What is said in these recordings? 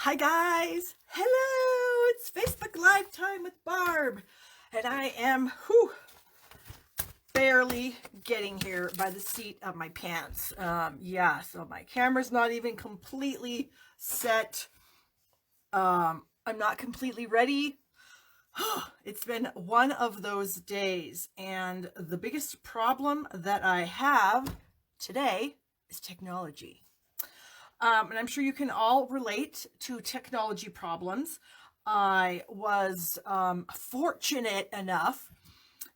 Hi guys, hello, it's Facebook Live time with Barb, and I am barely getting here by the seat of my pants. Yeah, so my camera's not even completely set. I'm not completely ready. It's been one of those days, and the biggest problem that I have today is technology. And I'm sure you can all relate to technology problems. I was fortunate enough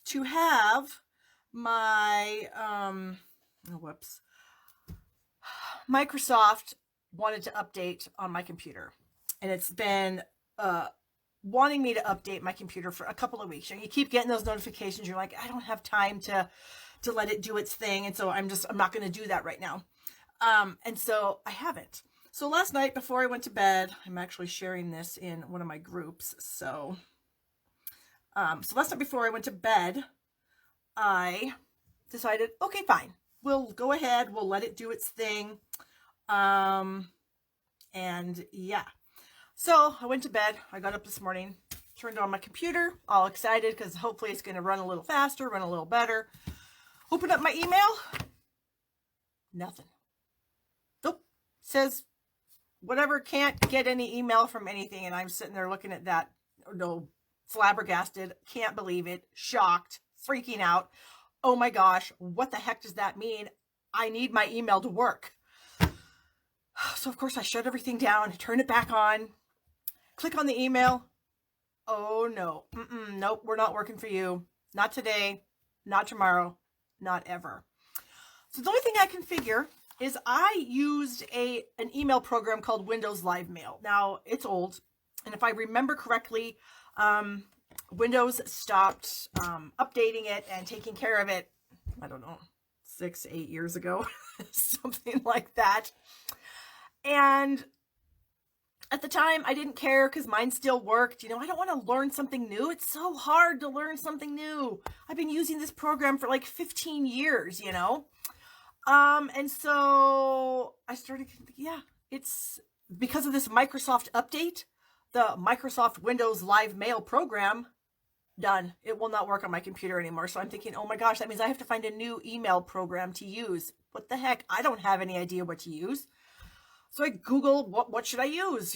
to have my Microsoft wanted to update on my computer, and it's been wanting me to update my computer for a couple of weeks. And you keep getting those notifications. You're like, I don't have time to let it do its thing, and so I'm not going to do that right now. And so I haven't. So last night before I went to bed, I'm actually sharing this in one of my groups. So last night before I went to bed, I decided, okay, fine. We'll go ahead. We'll let it do its thing. And yeah. So I went to bed. I got up this morning, turned on my computer, all excited because hopefully it's going to run a little faster, run a little better. Open up my email. Nothing. Nope. Says whatever, can't get any email from anything. And I'm sitting there looking at that, flabbergasted, can't believe it, shocked, freaking out. Oh my gosh, what the heck does that mean? I need my email to work. So of course I shut everything down, turn it back on, click on the email. Oh no, nope, we're not working for you. Not today, not tomorrow, not ever. So the only thing I can figure is I used an email program called Windows Live Mail. Now, it's old, and if I remember correctly, Windows stopped updating it and taking care of it, I don't know, 6-8 years ago, something like that. And at the time, I didn't care because mine still worked. I don't want to learn something new. It's so hard to learn something new. I've been using this program for like 15 years, And so I started, it's because of this Microsoft update, the Microsoft Windows Live Mail program, done. It will not work on my computer anymore. So I'm thinking, oh my gosh, that means I have to find a new email program to use. What the heck? I don't have any idea what to use. So I Googled, what should I use?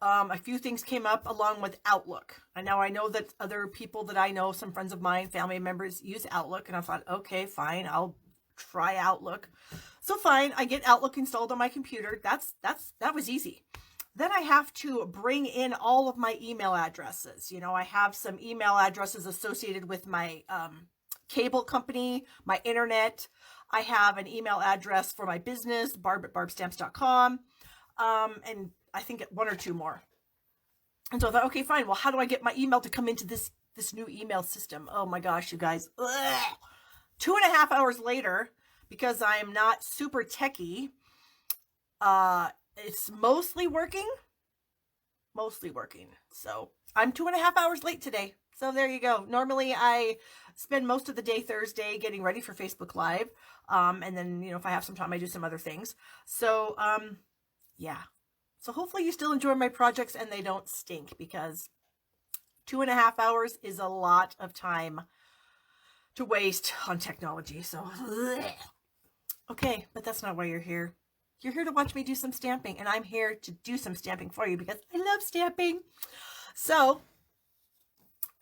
A few things came up along with Outlook. And now I know that other people that I know, some friends of mine, family members, use Outlook. And I thought, okay, fine, I'll try Outlook. So fine, I get Outlook installed on my computer. That was easy. Then I have to bring in all of my email addresses. I have some email addresses associated with my cable company, my internet. I have an email address for my business, barb@barbstamps.com, and I think one or two more. And so I thought, okay, fine. Well, how do I get my email to come into this new email system? Oh my gosh, you guys. Ugh. 2.5 hours later, because I am not super techie, it's mostly working. So I'm 2.5 hours late today. So there you go. Normally I spend most of the day Thursday getting ready for Facebook Live. And then, if I have some time, I do some other things. So, yeah. So hopefully you still enjoy my projects and they don't stink, because 2.5 hours is a lot of time to waste on technology. So, okay, but that's not why you're here. You're here to watch me do some stamping, and I'm here to do some stamping for you because I love stamping. So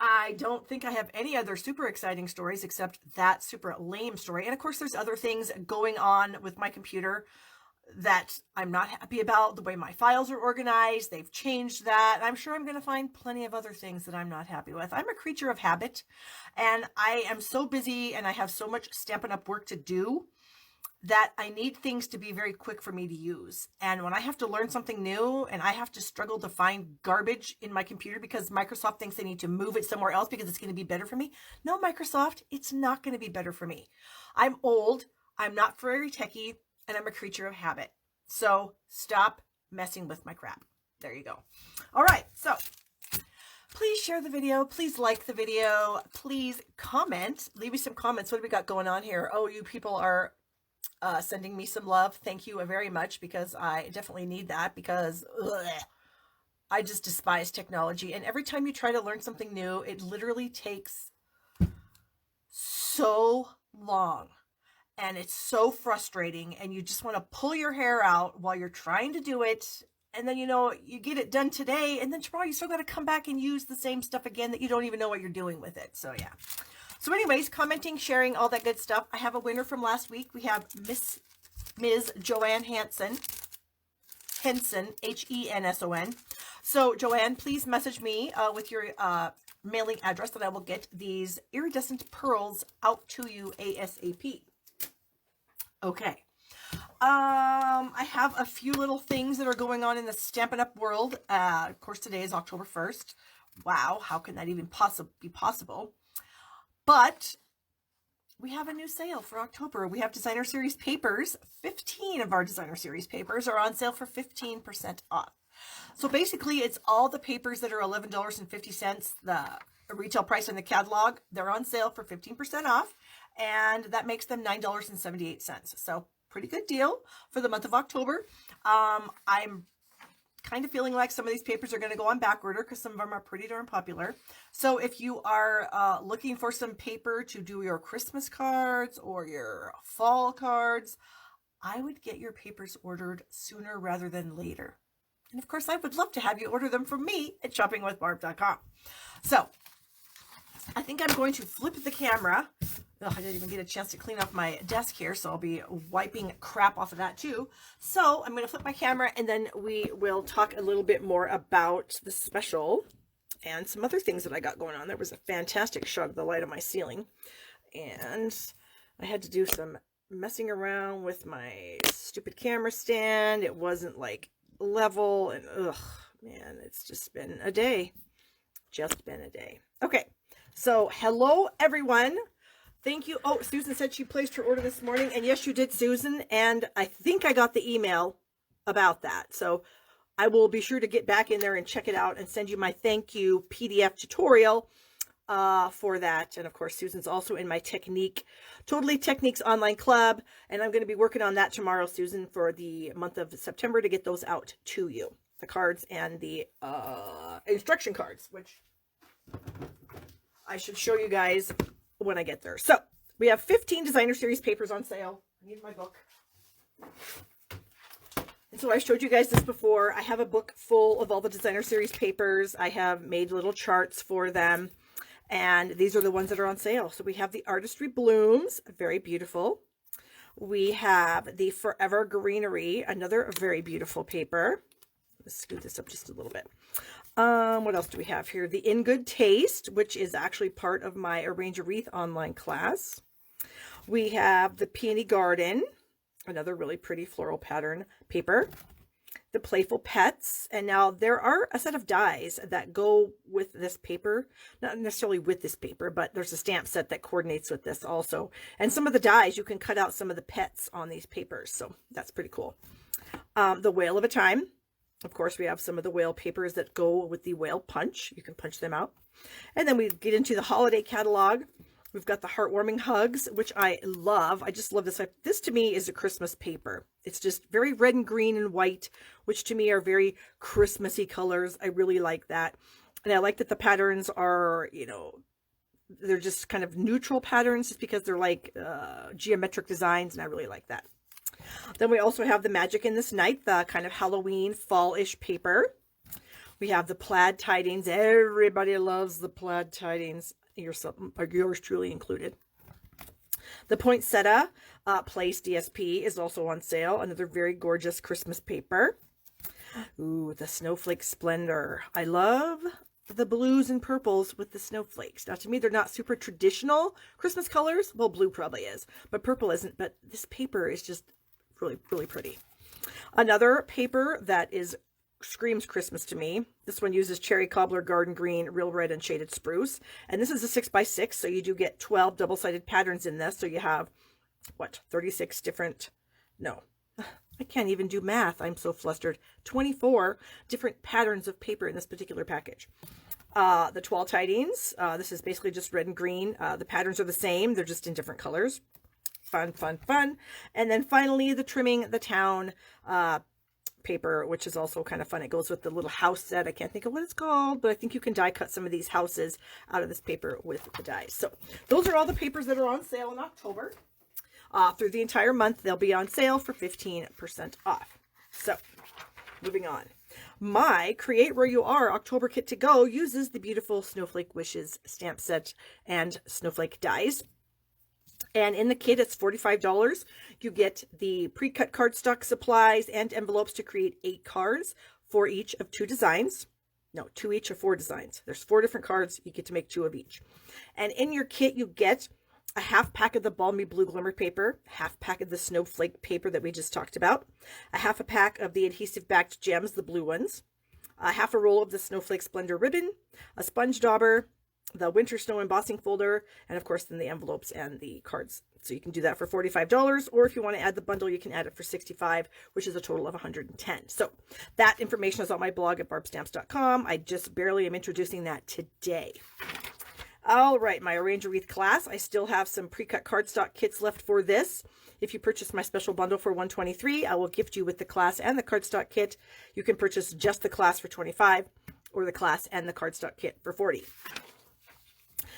I don't think I have any other super exciting stories except that super lame story. And of course, there's other things going on with my computer that I'm not happy about. The way my files are organized, they've changed that. I'm sure I'm going to find plenty of other things that I'm not happy with. I'm a creature of habit, and I am so busy and I have so much Stampin' Up! Work to do that I need things to be very quick for me to use. And when I have to learn something new and I have to struggle to find garbage in my computer because Microsoft thinks they need to move it somewhere else because it's going to be better for me. No, Microsoft, it's not going to be better for me. I'm old, I'm not very techie, and I'm a creature of habit. So stop messing with my crap. There you go. All right, so please share the video. Please like the video. Please comment. Leave me some comments. What do we got going on here? Oh, you people are sending me some love. Thank you very much, because I definitely need that, because I just despise technology. And every time you try to learn something new, it literally takes so long. And it's so frustrating, and you just want to pull your hair out while you're trying to do it. And then, you get it done today, and then tomorrow you still got to come back and use the same stuff again that you don't even know what you're doing with it. So yeah. So anyways, commenting, sharing, all that good stuff. I have a winner from last week. We have Ms. Joanne Henson, Henson. So Joanne, please message me with your mailing address, and I will get these iridescent pearls out to you ASAP. Okay. I have a few little things that are going on in the Stampin' Up! World. Of course, today is October 1st. Wow, how can that even be possible? But we have a new sale for October. We have Designer Series papers. 15 of our Designer Series papers are on sale for 15% off. So basically, it's all the papers that are $11.50, the retail price in the catalog. They're on sale for 15% off, and that makes them $9.78. So pretty good deal for the month of October. I'm kind of feeling like some of these papers are going to go on back order, because some of them are pretty darn popular. So if you are looking for some paper to do your Christmas cards or your fall cards, I would get your papers ordered sooner rather than later. And of course, I would love to have you order them from me at shoppingwithbarb.com. So I think I'm going to flip the camera. I didn't even get a chance to clean up my desk here, so I'll be wiping crap off of that too. So I'm going to flip my camera, and then we will talk a little bit more about the special and some other things that I got going on. There was a fantastic shot of the light on my ceiling, and I had to do some messing around with my stupid camera stand. It wasn't like level, and man, it's just been a day. Okay, so hello everyone. Thank you. Oh, Susan said she placed her order this morning, and yes, you did, Susan, and I think I got the email about that. So I will be sure to get back in there and check it out and send you my thank you PDF tutorial for that. And of course, Susan's also in my Totally Techniques online club, and I'm going to be working on that tomorrow, Susan, for the month of September, to get those out to you, the cards and the instruction cards, which I should show you guys when I get there. So we have 15 Designer Series papers on sale. I need my book. And so I showed you guys this before. I have a book full of all the Designer Series papers. I have made little charts for them, and these are the ones that are on sale. So we have the Artistry Blooms, very beautiful. We have the Forever Greenery, another very beautiful paper. Let's scoot this up just a little bit. What else do we have here? The In Good Taste, which is actually part of my Arrange a Wreath online class. We have the Peony Garden, another really pretty floral pattern paper. The Playful Pets, and now there are a set of dies that go with this paper, not necessarily with this paper, but there's a stamp set that coordinates with this also. And some of the dies, you can cut out some of the pets on these papers, so that's pretty cool. The Whale of a Time. Of course, we have some of the whale papers that go with the whale punch. You can punch them out. And then we get into the holiday catalog. We've got the Heartwarming Hugs, which I love. I just love this. This to me is a Christmas paper. It's just very red and green and white, which to me are very Christmassy colors. I really like that. And I like that the patterns are, they're just kind of neutral patterns, just because they're like geometric designs, and I really like that. Then we also have the Magic in This Night, the kind of Halloween fall-ish paper. We have the Plaid Tidings. Everybody loves the Plaid Tidings, yours truly included. The Poinsettia Place DSP is also on sale. Another very gorgeous Christmas paper. Ooh, the Snowflake Splendor. I love the blues and purples with the snowflakes. Now, to me, they're not super traditional Christmas colors. Well, blue probably is, but purple isn't. But this paper is just really, really pretty. Another paper that screams Christmas to me. This one uses Cherry Cobbler Garden Green, Real Red, and Shaded Spruce. And this is a 6x6, so you do get 12 double-sided patterns in this. So you have, 36 different, no, I can't even do math. I'm so flustered. 24 different patterns of paper in this particular package. The Tall Tidings. This is basically just red and green. The patterns are the same. They're just in different colors. Fun, fun, fun. And then finally, the Trimming the Town paper, which is also kind of fun. It goes with the little house set. I can't think of what it's called, but I think you can die cut some of these houses out of this paper with the dies. So those are all the papers that are on sale in October. Through the entire month, they'll be on sale for 15% off. So moving on. My Create Where You Are October kit to go uses the beautiful Snowflake Wishes stamp set and Snowflake dies. And in the kit, it's $45. You get the pre-cut cardstock supplies and envelopes to create 8 cards for each of 2 designs. No, 2 each of 4 designs. There's 4 different cards. You get to make 2 of each. And in your kit, you get a half pack of the Balmy Blue Glimmer paper, half pack of the Snowflake paper that we just talked about, a half a pack of the adhesive backed gems, the blue ones, a half a roll of the Snowflake Splendor ribbon, a sponge dauber, the Winter Snow embossing folder, and of course then the envelopes and the cards. So you can do that for $45, or if you want to add the bundle, you can add it for $65, which is a total of $110. So that information is on my blog at barbstamps.com. I just barely am introducing that today. All right, my Arrange a Wreath class. I still have some pre-cut cardstock kits left for this. If you purchase my special bundle for $123, I will gift you with the class and the cardstock kit. You can purchase just the class for $25, or the class and the cardstock kit for $40.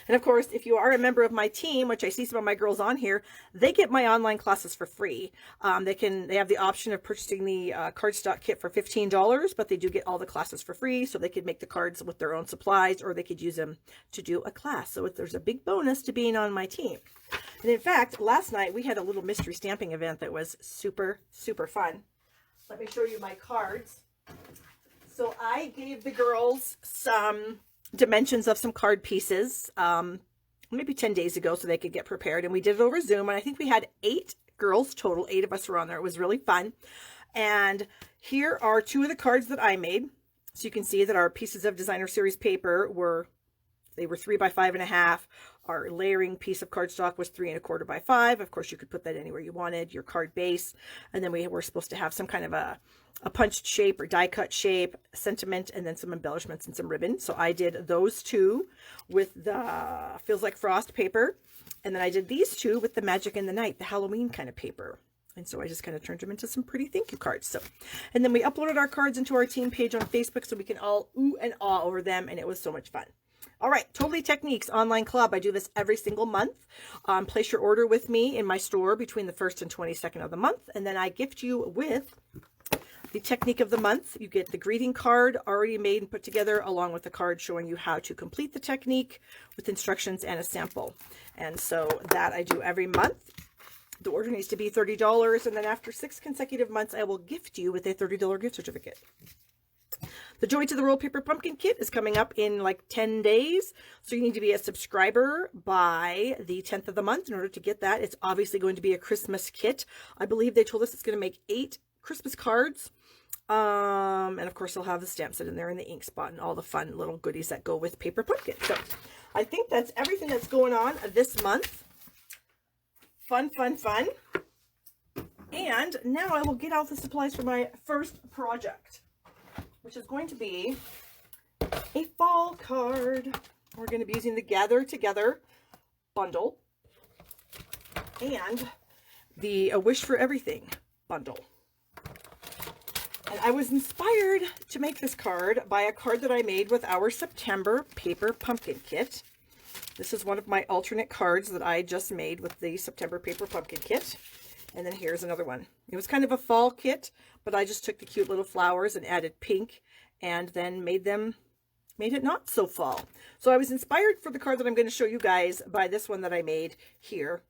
And of course, if you are a member of my team, which I see some of my girls on here, they get my online classes for free. They have the option of purchasing the cardstock kit for $15, but they do get all the classes for free. So they could make the cards with their own supplies, or they could use them to do a class. So there's a big bonus to being on my team. And in fact, last night we had a little mystery stamping event that was super, super fun. Let me show you my cards. So I gave the girls some dimensions of some card pieces maybe 10 days ago so they could get prepared, and we did it over Zoom, and I think we had 8 girls total. 8 of us were on there. It was really fun. And here are 2 of the cards that I made. So you can see that our pieces of designer series paper were 3 by 5.5. Our layering piece of cardstock was 3 1/4 by 5. Of course, you could put that anywhere you wanted, your card base. And then we were supposed to have some kind of a punched shape or die cut shape, sentiment, and then some embellishments and some ribbon. So I did those 2 with the Feels Like Frost paper. And then I did these 2 with the Magic in the Night, the Halloween kind of paper. And so I just kind of turned them into some pretty thank you cards. So, and then we uploaded our cards into our team page on Facebook so we can all ooh and ah over them. And it was so much fun. All right, Totally Techniques online club. I do this every single month. Place your order with me in my store between the 1st and 22nd of the month. And then I gift you with the technique of the month. You get the greeting card already made and put together, along with the card showing you how to complete the technique with instructions and a sample. And so that I do every month. The order needs to be $30. And then after 6 consecutive months, I will gift you with a $30 gift certificate. The Joy to the Roll Paper Pumpkin Kit is coming up in like 10 days. So you need to be a subscriber by the 10th of the month in order to get that. It's obviously going to be a Christmas kit. I believe they told us it's going to make 8 Christmas cards. And of course, they'll have the stamp set in there and the ink spot and all the fun little goodies that go with Paper Pumpkin. So I think that's everything that's going on this month. Fun, fun, fun. And now I will get out the supplies for my first project, which is going to be a fall card. We're going to be using the Gather Together bundle and the A Wish for Everything bundle. And I was inspired to make this card by a card that I made with our September Paper Pumpkin Kit. This is one of my alternate cards that I just made with the September Paper Pumpkin Kit. And then here's another one. It was kind of a fall kit, but I just took the cute little flowers and added pink and then made it not so fall. So I was inspired for the card that I'm going to show you guys by this one that I made here,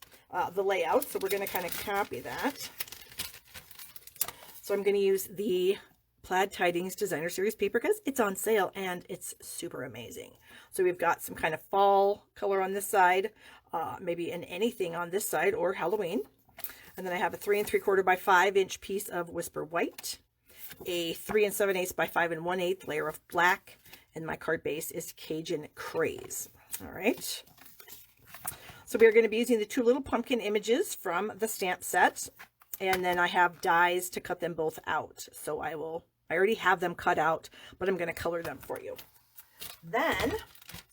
the layout. So we're going to kind of copy that. So I'm going to use the Plaid Tidings Designer Series paper because it's on sale and it's super amazing. So we've got some kind of fall color on this side, maybe an anything on this side, or Halloween. And then I have a 3 3/4 by 5 inch piece of Whisper White, a 3 7/8 by 5 1/8 layer of black, and my card base is Cajun Craze. All right. So we're going to be using the 2 little pumpkin images from the stamp set, and then I have dies to cut them both out. So I already have them cut out, but I'm going to color them for you. Then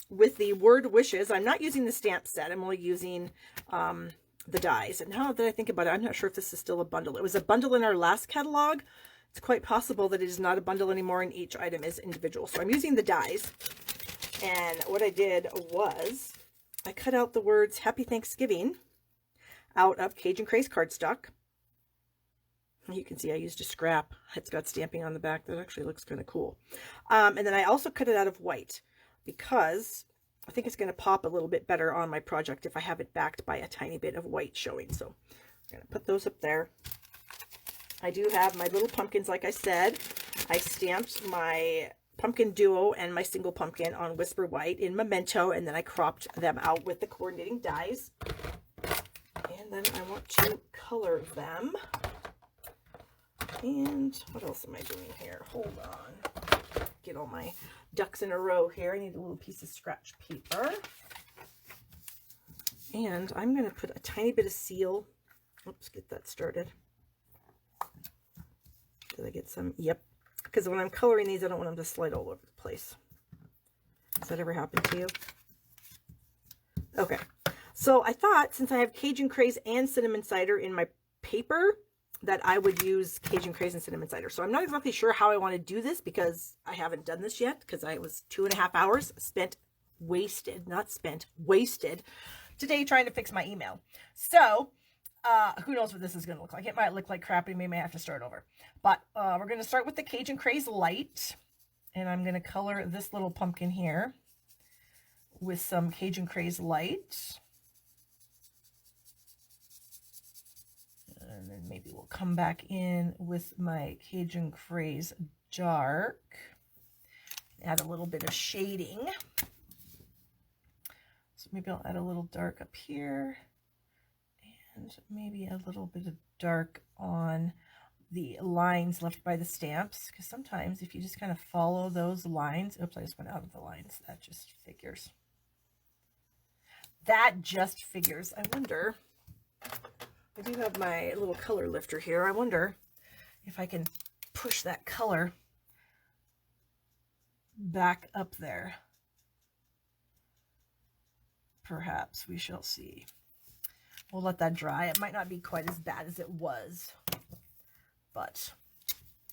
with the Word Wishes, I'm not using the stamp set. I'm only using the dies. And now that I think about it, I'm not sure if this is still a bundle. It was a bundle in our last catalog. It's quite possible that it is not a bundle anymore and each item is individual. So I'm using the dies. And what I did was I cut out the words Happy Thanksgiving out of Cajun Craze cardstock. You can see I used a scrap. It's got stamping on the back. That actually looks kind of cool. And then I also cut it out of white because I think it's going to pop a little bit better on my project if I have it backed by a tiny bit of white showing. So I'm going to put those up there. I do have my little pumpkins, like I said. I stamped my pumpkin duo and my single pumpkin on Whisper White in Memento, and then I cropped them out with the coordinating dies. And then I want to color them. And what else am I doing here? Hold on. Get all my ducks in a row here. I need a little piece of scratch paper. And I'm going to put a tiny bit of seal. Oops, get that started. Did I get some? Yep. Because when I'm coloring these, I don't want them to slide all over the place. Has that ever happened to you? Okay. So I thought, since I have Cajun Craze and Cinnamon Cider in my paper, that I would use Cajun Craze and Cinnamon Cider. So I'm not exactly sure how I want to do this because I haven't done this yet, because I was 2.5 hours wasted today trying to fix my email. So who knows what this is going to look like. It might look like crap and we may have to start over. But we're going to start with the Cajun Craze Light. And I'm going to color this little pumpkin here with some Cajun Craze Light. And then maybe we'll come back in with my Cajun Craze Dark. Add a little bit of shading. So maybe I'll add a little dark up here. And maybe a little bit of dark on the lines left by the stamps. Because sometimes if you just kind of follow those lines. Oops, I just went out of the lines. That just figures. That just figures. I wonder... I do have my little color lifter here. I wonder if I can push that color back up there. Perhaps. We shall see. We'll let that dry. It might not be quite as bad as it was. But,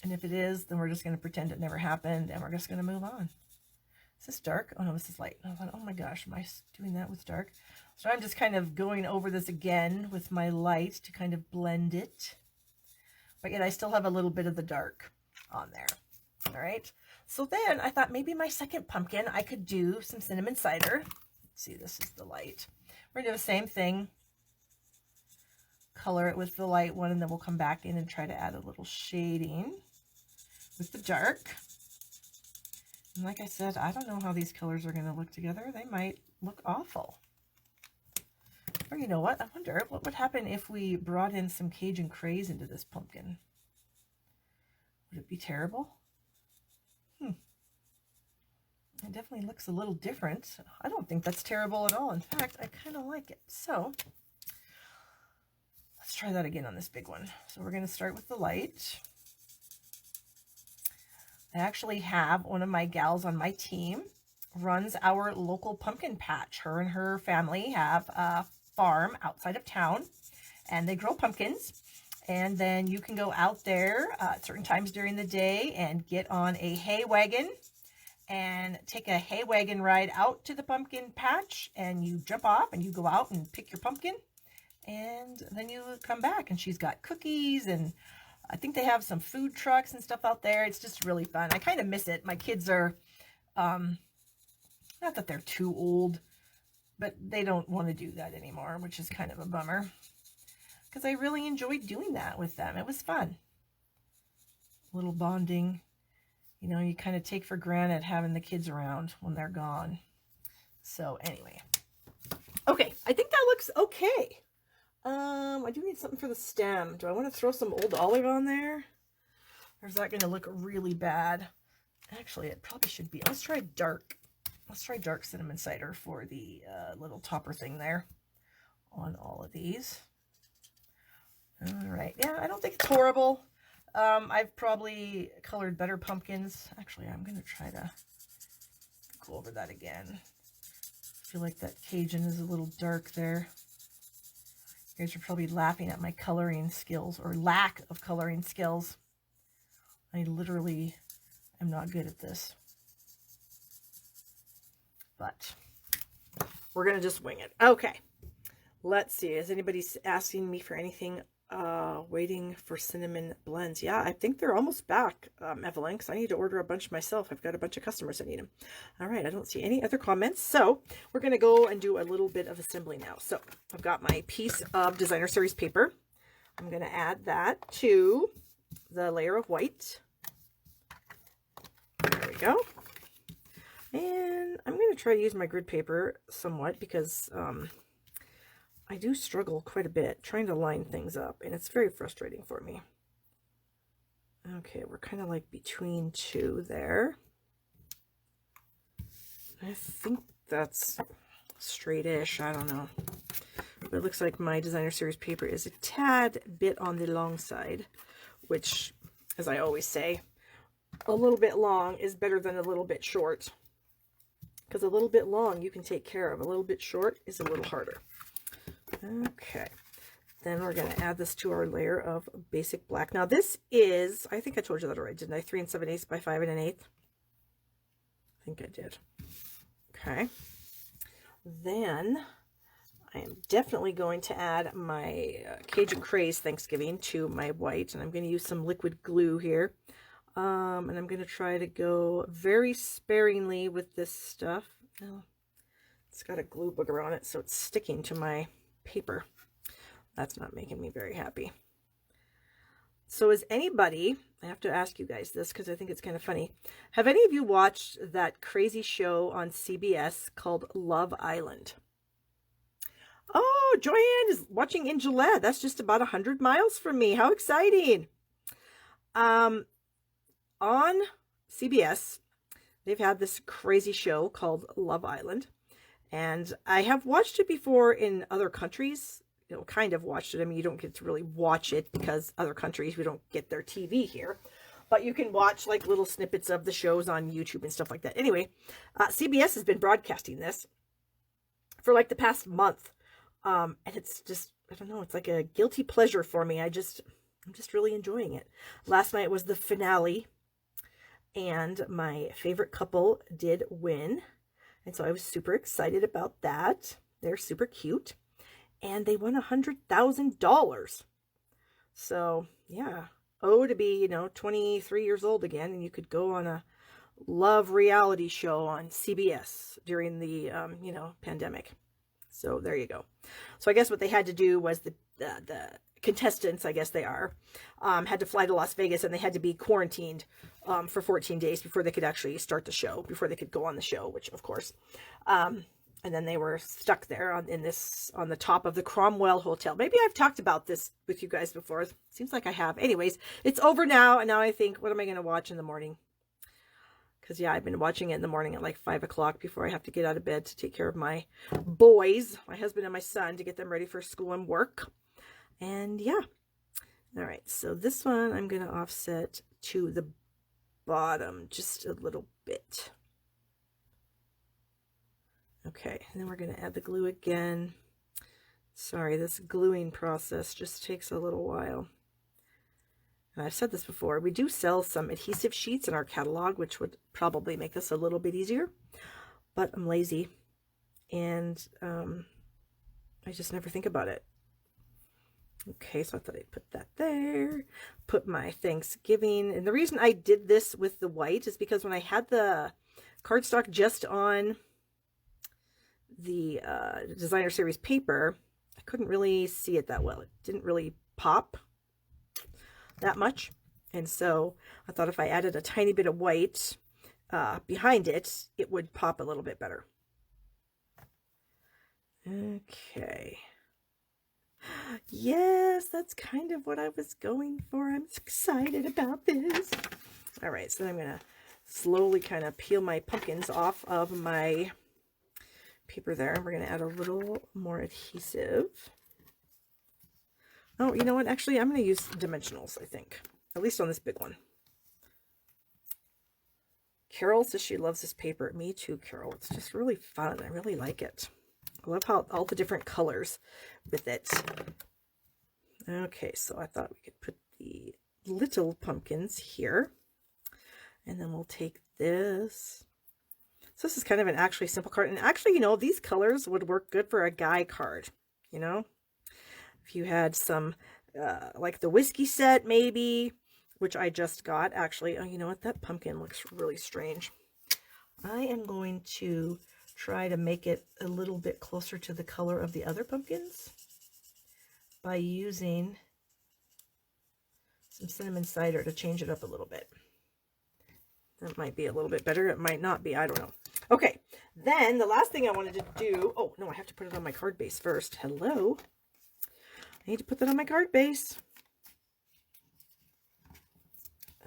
and if it is, then we're just going to pretend it never happened and we're just going to move on. Is this dark? Oh no, this is light. I thought, oh my gosh, am I doing that with dark? So I'm just kind of going over this again with my light to kind of blend it. But yet I still have a little bit of the dark on there. All right. So then I thought maybe my second pumpkin, I could do some cinnamon cider. Let's see, this is the light. We're going to do the same thing. Color it with the light one, and then we'll come back in and try to add a little shading with the dark. And like I said, I don't know how these colors are going to look together. They might look awful. Or you know what? I wonder what would happen if we brought in some Cajun Craze into this pumpkin. Would it be terrible? It definitely looks a little different. I don't think that's terrible at all. In fact, I kind of like it. So let's try that again on this big one. So we're going to start with the light. I actually have one of my gals on my team runs our local pumpkin patch. Her and her family have a farm outside of town and they grow pumpkins. And then you can go out there at certain times during the day and get on a hay wagon and take a hay wagon ride out to the pumpkin patch, and you jump off and you go out and pick your pumpkin, and then you come back and she's got cookies, and I think they have some food trucks and stuff out there. It's just really fun. I kind of miss it. My kids are, not that they're too old, but they don't want to do that anymore, which is kind of a bummer. Because I really enjoyed doing that with them. It was fun. A little bonding. You know, you kind of take for granted having the kids around when they're gone. So anyway. Okay, I think that looks okay. I do need something for the stem. Do I want to throw some old olive on there? Or is that going to look really bad? Actually, it probably should be. Let's try dark. Let's try dark cinnamon cider for the little topper thing there on all of these. All right. Yeah, I don't think it's horrible. I've probably colored better pumpkins. Actually, I'm going to try to go over that again. I feel like that Cajun is a little dark there. You guys are probably laughing at my coloring skills or lack of coloring skills. I literally am not good at this. But we're going to just wing it. Okay. Let's see. Is anybody asking me for anything? Waiting for cinnamon blends. Yeah, I think they're almost back, Evelyn, because I need to order a bunch myself. I've got a bunch of customers that need them. All right, I don't see any other comments. So we're going to go and do a little bit of assembly now. So I've got my piece of designer series paper. I'm going to add that to the layer of white. There we go. And I'm going to try to use my grid paper somewhat because I do struggle quite a bit trying to line things up, and it's very frustrating for me. Okay, we're kind of like between two there. I think that's straight-ish, I don't know. But it looks like my designer series paper is a tad bit on the long side, which, as I always say, a little bit long is better than a little bit short. Because a little bit long you can take care of. A little bit short is a little harder. Okay, then we're going to add this to our layer of basic black. Now this is, I think I told you that already, didn't I? 3 7/8 by 5 1/8. I think I did. Okay, then I am definitely going to add my Cajun Craze Thanksgiving to my white, and I'm going to use some liquid glue here. And I'm going to try to go very sparingly with this stuff. Oh, it's got a glue booger on it, so it's sticking to my paper. That's not making me very happy. So is anybody, I have to ask you guys this because I think it's kind of funny. Have any of you watched that crazy show on CBS called Love Island? Oh, Joanne is watching in Gillette. That's just about 100 miles from me. How exciting. On CBS, they've had this crazy show called Love Island. And I have watched it before in other countries, you know, kind of watched it. I mean, you don't get to really watch it because other countries, we don't get their TV here. But you can watch like little snippets of the shows on YouTube and stuff like that. Anyway, CBS has been broadcasting this for like the past month. And it's just, I don't know, it's like a guilty pleasure for me. I'm just really enjoying it. Last night was the finale. And my favorite couple did win. And so I was super excited about that. They're super cute. And they won $100,000. So, yeah. Oh, to be, you know, 23 years old again. And you could go on a love reality show on CBS during the, you know, pandemic. So there you go. So I guess what they had to do was the contestants, I guess they are, had to fly to Las Vegas, and they had to be quarantined for 14 days before they could actually start the show, before they could go on the show, which of course, and then they were stuck there on the top of the Cromwell Hotel. Maybe I've talked about this with you guys before. Seems like I have. Anyways, it's over now, and now I think, what am I going to watch in the morning? Because, yeah, I've been watching it in the morning at like 5 o'clock before I have to get out of bed to take care of my boys, my husband and my son, to get them ready for school and work. And yeah. All right. So this one I'm going to offset to the bottom just a little bit. Okay. And then we're going to add the glue again. Sorry, this gluing process just takes a little while. And I've said this before, we do sell some adhesive sheets in our catalog, which would probably make this a little bit easier, but I'm lazy, and I just never think about it. Okay, so I thought I'd put that there, put my Thanksgiving, and the reason I did this with the white is because when I had the cardstock just on the designer series paper, I couldn't really see it that well. It didn't really pop that much, and so I thought if I added a tiny bit of white behind it, it would pop a little bit better. Okay. Yes, that's kind of what I was going for. I'm excited about this. All right, so I'm gonna slowly kind of peel my pumpkins off of my paper there. We're gonna add a little more adhesive. Oh, you know what? Actually, I'm going to use dimensionals, I think. At least on this big one. Carol says she loves this paper. Me too, Carol. It's just really fun. I really like it. I love how all the different colors with it. Okay, so I thought we could put the little pumpkins here. And then we'll take this. So this is kind of an actually simple card. And actually, you know, these colors would work good for a guy card, you know? If you had some, like the whiskey set maybe, which I just got. Actually, oh, you know what? That pumpkin looks really strange. I am going to try to make it a little bit closer to the color of the other pumpkins by using some cinnamon cider to change it up a little bit. That might be a little bit better. It might not be. I don't know. Okay. Then the last thing I wanted to do. Oh, no, I have to put it on my card base first. Hello. I need to put that on my card base.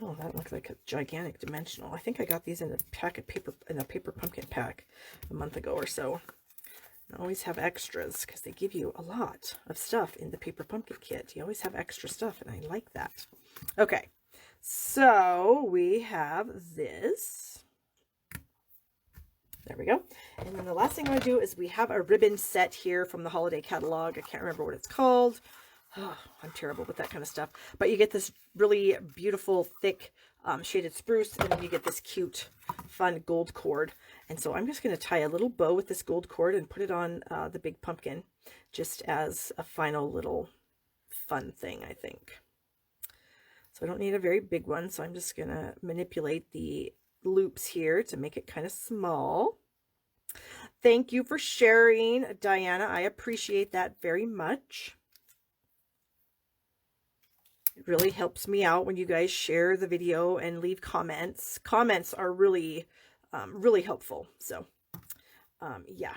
Oh, that looks like a gigantic dimensional. I think I got these in a pack of paper, in a paper pumpkin pack a month ago or so. I always have extras because they give you a lot of stuff in the paper pumpkin kit. You always have extra stuff, and I like that. Okay. So we have this. There we go. And then the last thing I want to do is we have a ribbon set here from the holiday catalog. I can't remember what it's called. Oh, I'm terrible with that kind of stuff. But you get this really beautiful, thick shaded spruce, and then you get this cute, fun gold cord. And so I'm just going to tie a little bow with this gold cord and put it on the big pumpkin just as a final little fun thing, I think. So I don't need a very big one, so I'm just going to manipulate the loops here to make it kind of small. Thank you for sharing, Diana. I appreciate that very much. It really helps me out when you guys share the video and leave comments. Comments are really, really helpful. So, yeah.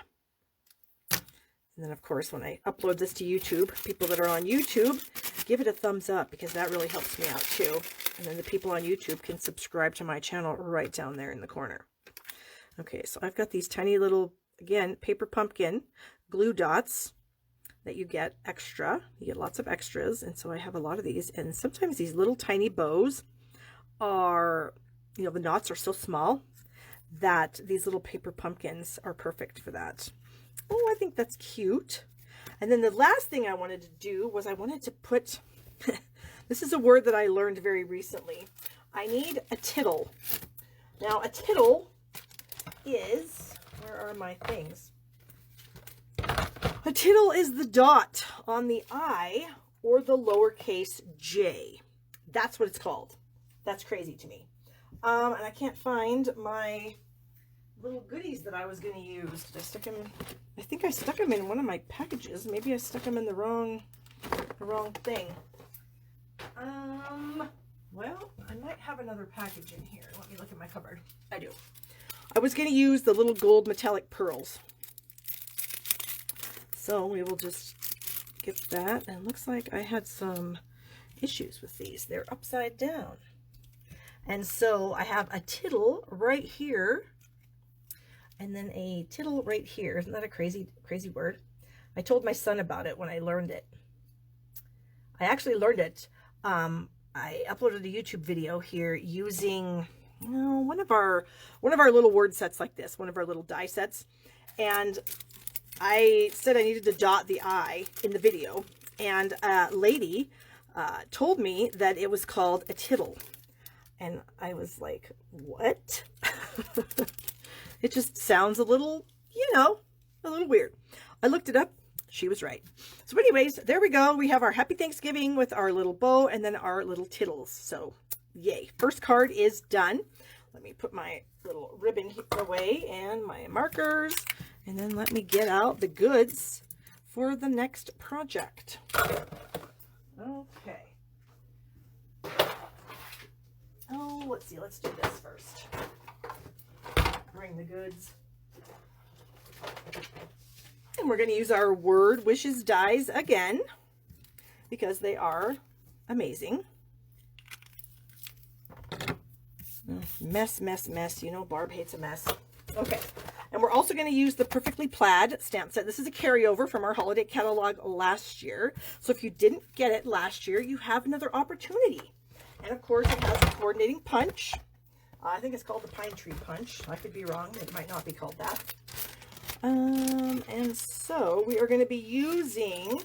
And then, of course, when I upload this to YouTube, people that are on YouTube, give it a thumbs up because that really helps me out too. And then the people on YouTube can subscribe to my channel right down there in the corner. Okay, so I've got these tiny little, again, paper pumpkin glue dots that you get extra. You get lots of extras, and so I have a lot of these. And sometimes these little tiny bows are, you know, the knots are so small that these little paper pumpkins are perfect for that. Oh, I think that's cute. And then the last thing I wanted to do was I wanted to put, this is a word that I learned very recently. I need a tittle. Now, a tittle is, where are my things? A tittle is the dot on the I or the lowercase j. That's what it's called. That's crazy to me. And I can't find my little goodies that I was going to use. Did I stick them? I think I stuck them in one of my packages. Maybe I stuck them in the wrong thing. Well, I might have another package in here. Let me look at my cupboard. I do. I was going to use the little gold metallic pearls. So we will just get that. And it looks like I had some issues with these. They're upside down. And so I have a tittle right here. And then a tittle right here. Isn't that a crazy word? I told my son about it when I learned it. I actually learned it. I uploaded a YouTube video here using, you know, one of our little word sets like this, one of our little die sets. And I said I needed to dot the I in the video. And a lady told me that it was called a tittle. And I was like, what? It just sounds a little, you know, a little weird. I looked it up. She was right. So anyways, there we go. We have our Happy Thanksgiving with our little bow and then our little tittles. So yay. First card is done. Let me put my little ribbon away and my markers. And then let me get out the goods for the next project. Okay. Oh, let's see. Let's do this first. Bring the goods. And we're going to use our Word Wishes dies again because they are amazing. Mess, mess, mess. You know, Barb hates a mess. Okay. And we're also going to use the Perfectly Plaid stamp set. This is a carryover from our holiday catalog last year. So if you didn't get it last year, you have another opportunity. And of course, it has a coordinating punch. I think it's called the Pine Tree Punch. I could be wrong. It might not be called that. And so we are going to be using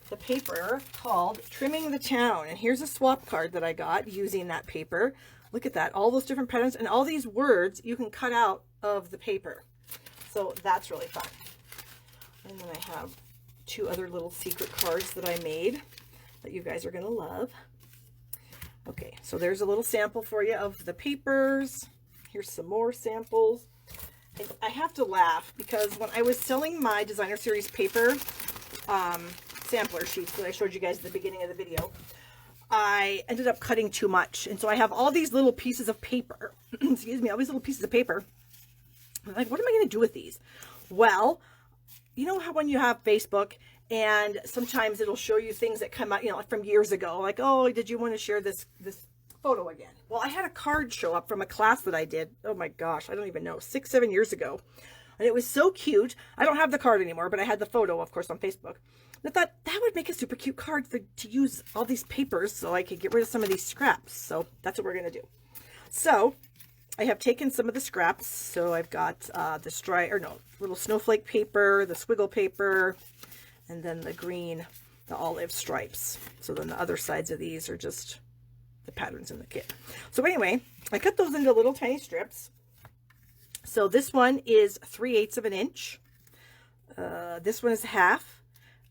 the paper called Trimming the Town. And here's a swap card that I got using that paper. Look at that. All those different patterns and all these words you can cut out of the paper. So that's really fun. And then I have 2 other little secret cards that I made that you guys are going to love. Okay, so there's a little sample for you of the papers. Here's some more samples. And I have to laugh because when I was selling my designer series paper sampler sheets that I showed you guys at the beginning of the video, I ended up cutting too much. And so I have all these little pieces of paper, excuse me, all these little pieces of paper. I'm like, what am I going to do with these? Well, you know how when you have Facebook and sometimes it'll show you things that come out, you know, like from years ago, like, oh, did you want to share this photo again? Well, I had a card show up from a class that I did. Oh my gosh, I don't even know, 6-7 years ago. And it was so cute. I don't have the card anymore, but I had the photo, of course, on Facebook. And I thought that would make a super cute card to use all these papers so I could get rid of some of these scraps. So that's what we're going to do. So I have taken some of the scraps. So I've got the little snowflake paper, the squiggle paper, and then the olive stripes. So then the other sides of these are just the patterns in the kit. So anyway, I cut those into little tiny strips. So this one is 3/8 of an inch. This one is 1/2.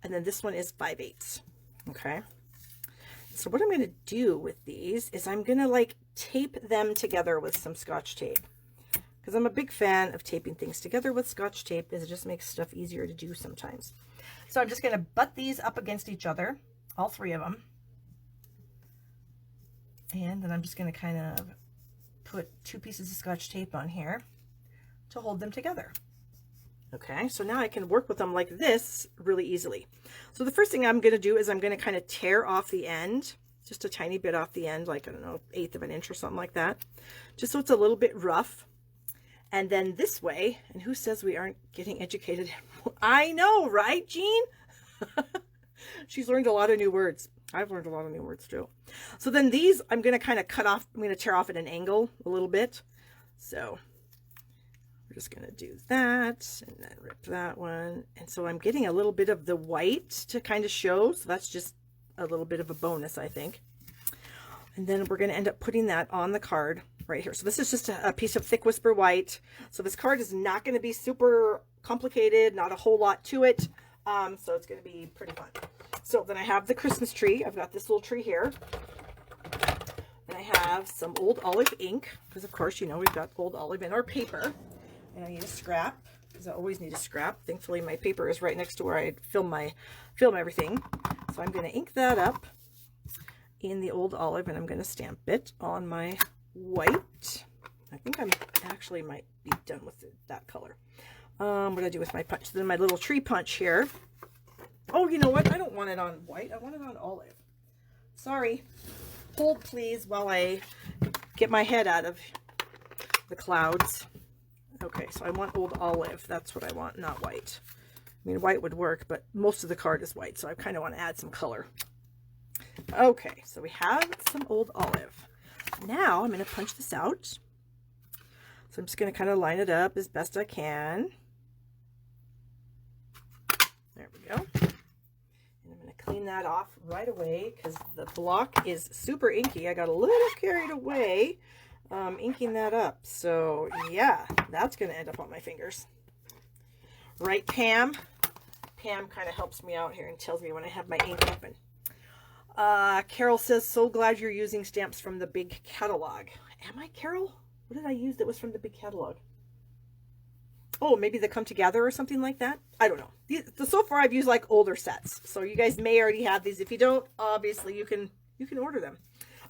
And then this one is 5/8. Okay. So what I'm going to do with these is I'm going to like tape them together with some Scotch tape. Because I'm a big fan of taping things together with Scotch tape, because it just makes stuff easier to do sometimes. So I'm just going to butt these up against each other, all 3 of them. And then I'm just going to kind of put 2 pieces of Scotch tape on here to hold them together. Okay, so now I can work with them like this really easily. So the first thing I'm going to do is I'm going to kind of tear off the end, just a tiny bit off the end, like, I don't know, 1/8 of an inch or something like that, just so it's a little bit rough. And then this way, and who says we aren't getting educated? I know, right, Jean? She's learned a lot of new words. I've learned a lot of new words too. So then these, I'm going to kind of cut off, I'm going to tear off at an angle a little bit. So we're just going to do that and then rip that one. And so I'm getting a little bit of the white to kind of show. So that's just a little bit of a bonus, I think. And then we're going to end up putting that on the card right here. So this is just a piece of thick whisper white. So this card is not going to be super complicated, not a whole lot to it. So it's going to be pretty fun. So then I have the Christmas tree. I've got this little tree here. And I have some old olive ink, because of course, you know, we've got old olive in our paper. And I need a scrap, because I always need a scrap. Thankfully, my paper is right next to where I film everything. So I'm going to ink that up in the old olive, and I'm going to stamp it on my white. I think I'm actually might be done with that color. What do I do with my punch? Then my little tree punch here. Oh, you know what? I don't want it on white. I want it on olive. Sorry. Hold, please, while I get my head out of the clouds. Okay, so I want old olive. That's what I want, not white. I mean, white would work, but most of the card is white, so I kind of want to add some color. Okay, so we have some old olive. Now I'm going to punch this out. So I'm just going to kind of line it up as best I can. There we go. And I'm going to clean that off right away because the block is super inky. I got a little carried away inking that up. So yeah, that's going to end up on my fingers. Right, Pam? Pam kind of helps me out here and tells me when I have my ink open. Carol says, so glad you're using stamps from the big catalog. Am I, Carol? What did I use that was from the big catalog? Oh, maybe they come together or something like that. I don't know. So far I've used like older sets. So you guys may already have these. If you don't, obviously you can order them.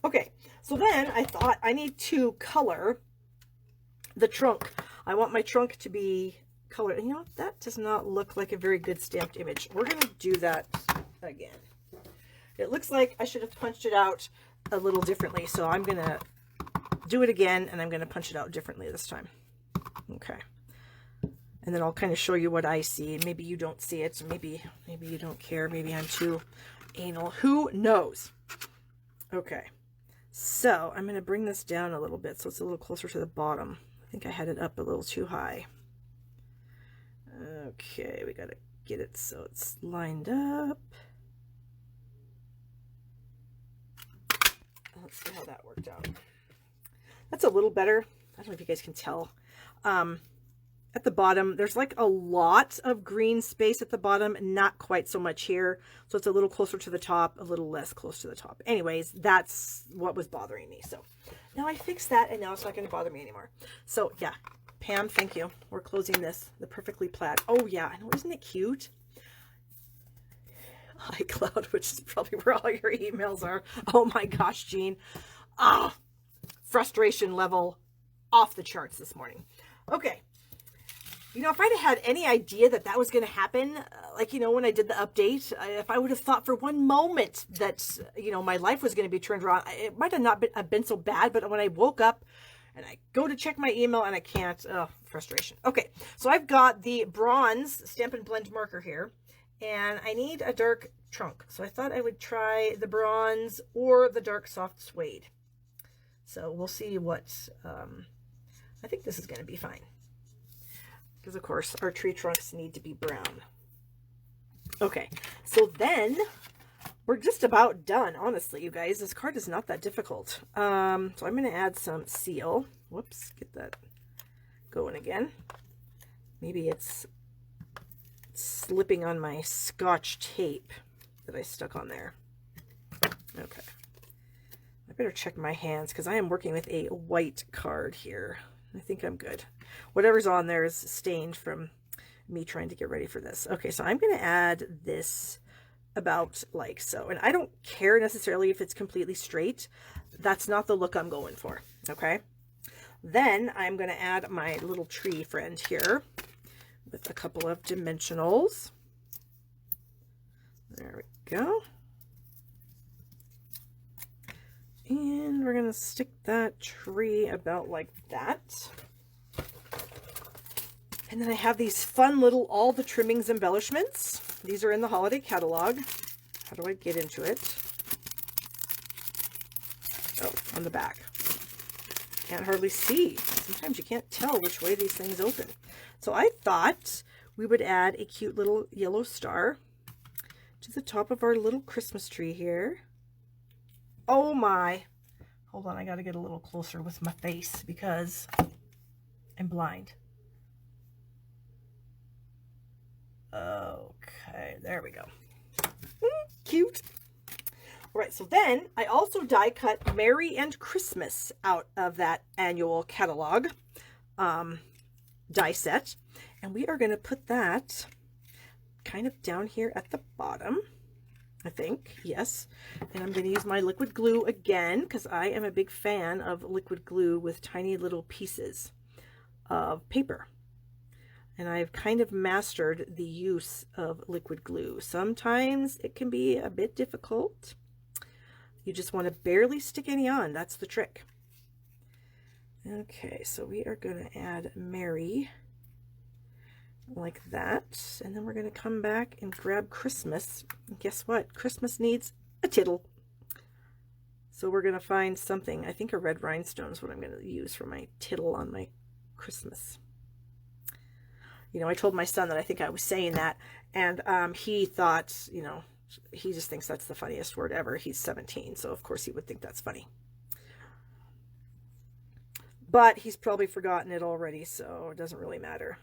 Okay. So then I thought I need to color the trunk. I want my trunk to be colored. And you know, that does not look like a very good stamped image. We're going to do that again. It looks like I should have punched it out a little differently. So I'm going to do it again, and I'm going to punch it out differently this time. Okay. And then I'll kind of show you what I see. Maybe you don't see it. Maybe you don't care. Maybe I'm too anal. Who knows? Okay. So I'm going to bring this down a little bit so it's a little closer to the bottom. I think I had it up a little too high. Okay, we gotta get it so it's lined up. Let's see how that worked out. That's a little better. I don't know if you guys can tell. At the bottom, there's like a lot of green space at the bottom, not quite so much here. So it's a little closer to the top, a little less close to the top. Anyways, that's what was bothering me. So now I fixed that, and now it's not going to bother me anymore. So yeah, Pam, thank you. We're closing this, the perfectly plaid. Oh yeah, I know, isn't it cute? iCloud, which is probably where all your emails are. Oh my gosh, Jean. Ah, frustration level off the charts this morning. Okay. You know, if I'd have had any idea that that was going to happen, like, you know, when I did the update, if I would have thought for one moment that, you know, my life was going to be turned around, it might have not been so bad. But when I woke up and I go to check my email and I can't, frustration. Okay, so I've got the bronze Stampin' Blend marker here, and I need a dark trunk. So I thought I would try the bronze or the dark soft suede. So we'll see what, I think this is going to be fine. Because, of course, our tree trunks need to be brown. Okay, so then we're just about done, honestly, you guys. This card is not that difficult. So I'm going to add some seal. Whoops, get that going again. Maybe it's slipping on my Scotch tape that I stuck on there. Okay. I better check my hands because I am working with a white card here. I think I'm good. Whatever's on there is stained from me trying to get ready for this. Okay, so I'm going to add this about like so. And I don't care necessarily if it's completely straight. That's not the look I'm going for. Okay. Then I'm going to add my little tree friend here with a couple of dimensionals. There we go. And we're going to stick that tree about like that. And then I have these fun little all the trimmings embellishments. These are in the holiday catalog. How do I get into it? Oh, on the back. Can't hardly see. Sometimes you can't tell which way these things open. So I thought we would add a cute little yellow star to the top of our little Christmas tree here. Oh my. Hold on, I got to get a little closer with my face because I'm blind. Okay, there we go. Cute. All right, so then I also die cut Merry and Christmas out of that annual catalog die set. And we are going to put that kind of down here at the bottom. I think, yes. And I'm going to use my liquid glue again because I am a big fan of liquid glue with tiny little pieces of paper. And I've kind of mastered the use of liquid glue. Sometimes it can be a bit difficult. You just want to barely stick any on. That's the trick. Okay, so we are going to add Merry like that, and then we're going to come back and grab Christmas. And guess what? Christmas needs a tittle. So we're going to find something. I think a red rhinestone is what I'm going to use for my tittle on my Christmas. You know, I told my son that I think I was saying that, and he thought, you know, he just thinks that's the funniest word ever. He's 17, so of course he would think that's funny. But he's probably forgotten it already, so it doesn't really matter.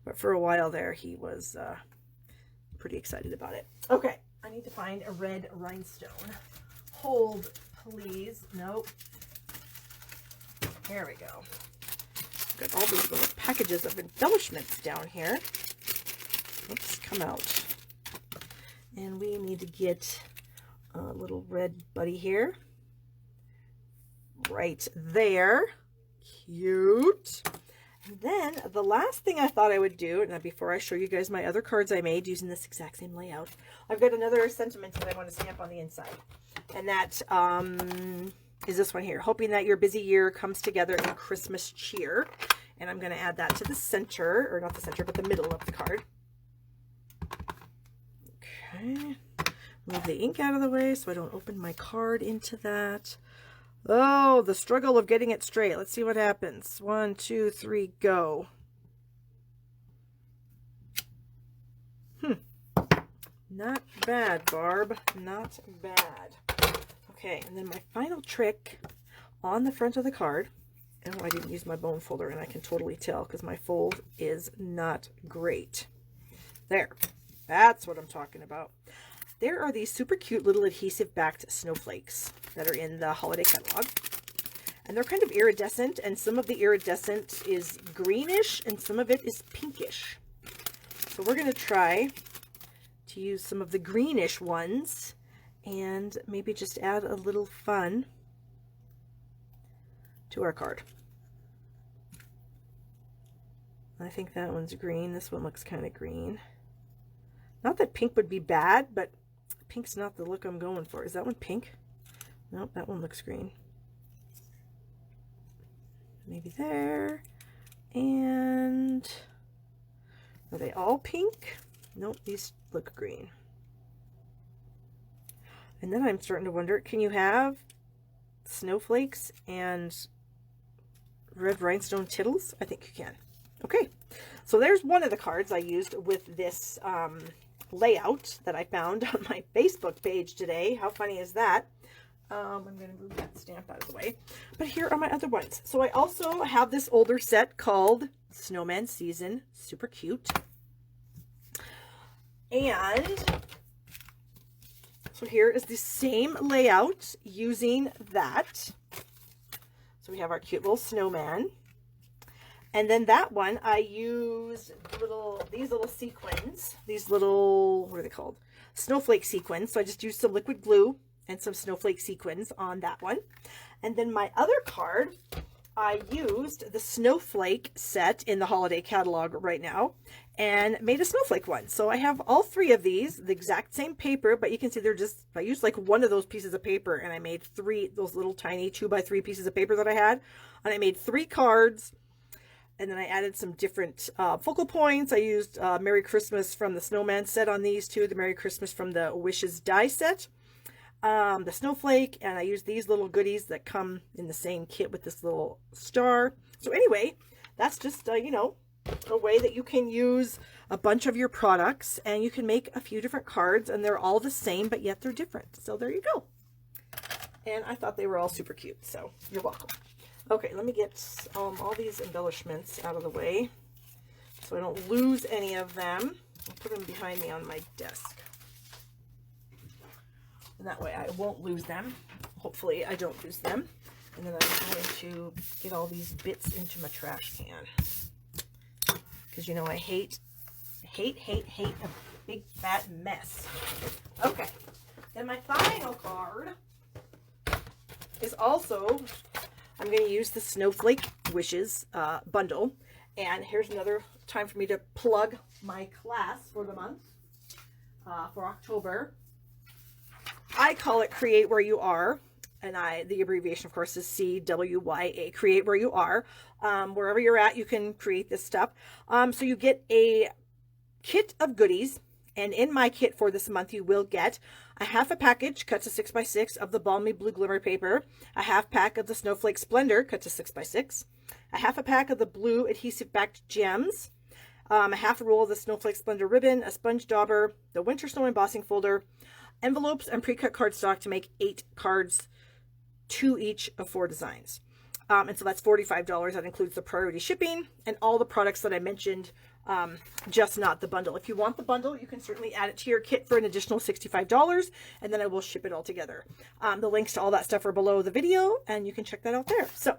But for a while there, he was pretty excited about it. Okay, I need to find a red rhinestone. Hold, please. Nope. There we go. Got all these little packages of embellishments down here. Oops, come out. And we need to get a little red buddy here. Right there. Cute. And then the last thing I thought I would do, and before I show you guys my other cards I made using this exact same layout, I've got another sentiment that I want to stamp on the inside. And that is this one here. Hoping that your busy year comes together in Christmas cheer. And I'm going to add that to the center, or not the center, but the middle of the card. Okay. Move the ink out of the way so I don't open my card into that. Oh, the struggle of getting it straight. Let's see what happens. 1, 2, 3, go. Not bad, Barb. Not bad. Okay, and then my final trick on the front of the card. Oh, I didn't use my bone folder, and I can totally tell because my fold is not great. There. That's what I'm talking about. There are these super cute little adhesive-backed snowflakes that are in the holiday catalog. And they're kind of iridescent, and some of the iridescent is greenish, and some of it is pinkish. So we're going to try to use some of the greenish ones and maybe just add a little fun to our card. I think that one's green. This one looks kind of green. Not that pink would be bad, but pink's not the look I'm going for. Is that one pink? Nope, that one looks green. Maybe there. And are they all pink? Nope, these look green. And then I'm starting to wonder, can you have snowflakes and red rhinestone tittles? I think you can. Okay, so there's one of the cards I used with this layout that I found on my Facebook page today. How funny is that? I'm going to move that stamp out of the way. But here are my other ones. So I also have this older set called Snowman Season. Super cute. And so here is the same layout using that. So we have our cute little snowman. And then that one, I used these little sequins, these little, what are they called? Snowflake sequins. So I just used some liquid glue and some snowflake sequins on that one. And then my other card, I used the snowflake set in the holiday catalog right now and made a snowflake one. So I have all three of these, the exact same paper, but you can see they're just, I used like one of those pieces of paper and I made those little tiny 2x3 pieces of paper that I had. And I made 3 cards. And then I added some different focal points. I used Merry Christmas from the Snowman set on these two, the Merry Christmas from the Wishes die set, the Snowflake, and I used these little goodies that come in the same kit with this little star. So anyway, that's just, you know, a way that you can use a bunch of your products and you can make a few different cards and they're all the same, but yet they're different. So there you go. And I thought they were all super cute, so you're welcome. Okay, let me get all these embellishments out of the way so I don't lose any of them. I'll put them behind me on my desk. And that way I won't lose them. Hopefully I don't lose them. And then I'm going to get all these bits into my trash can. Because you know I hate a big fat mess. Okay, then my final card is also, I'm going to use the Snowflake Wishes bundle. And here's another time for me to plug my class for the month, for October. I call it Create Where You Are. And the abbreviation, of course, is CWYA, Create Where You Are. Wherever you're at, you can create this stuff. So you get a kit of goodies. And in my kit for this month, you will get a half a package cut to 6x6 of the Balmy Blue Glimmer paper, a half pack of the Snowflake Splendor cut to 6x6, a half a pack of the blue adhesive backed gems, a half a roll of the Snowflake Splendor ribbon, a sponge dauber, the Winter Snow embossing folder, envelopes, and pre-cut cardstock to make 8 cards, 2 each of 4 designs. And so that's $45. That includes the priority shipping and all the products that I mentioned, just not the bundle. If you want the bundle, you can certainly add it to your kit for an additional $65, and then I will ship it all together. The links to all that stuff are below the video, and you can check that out there. So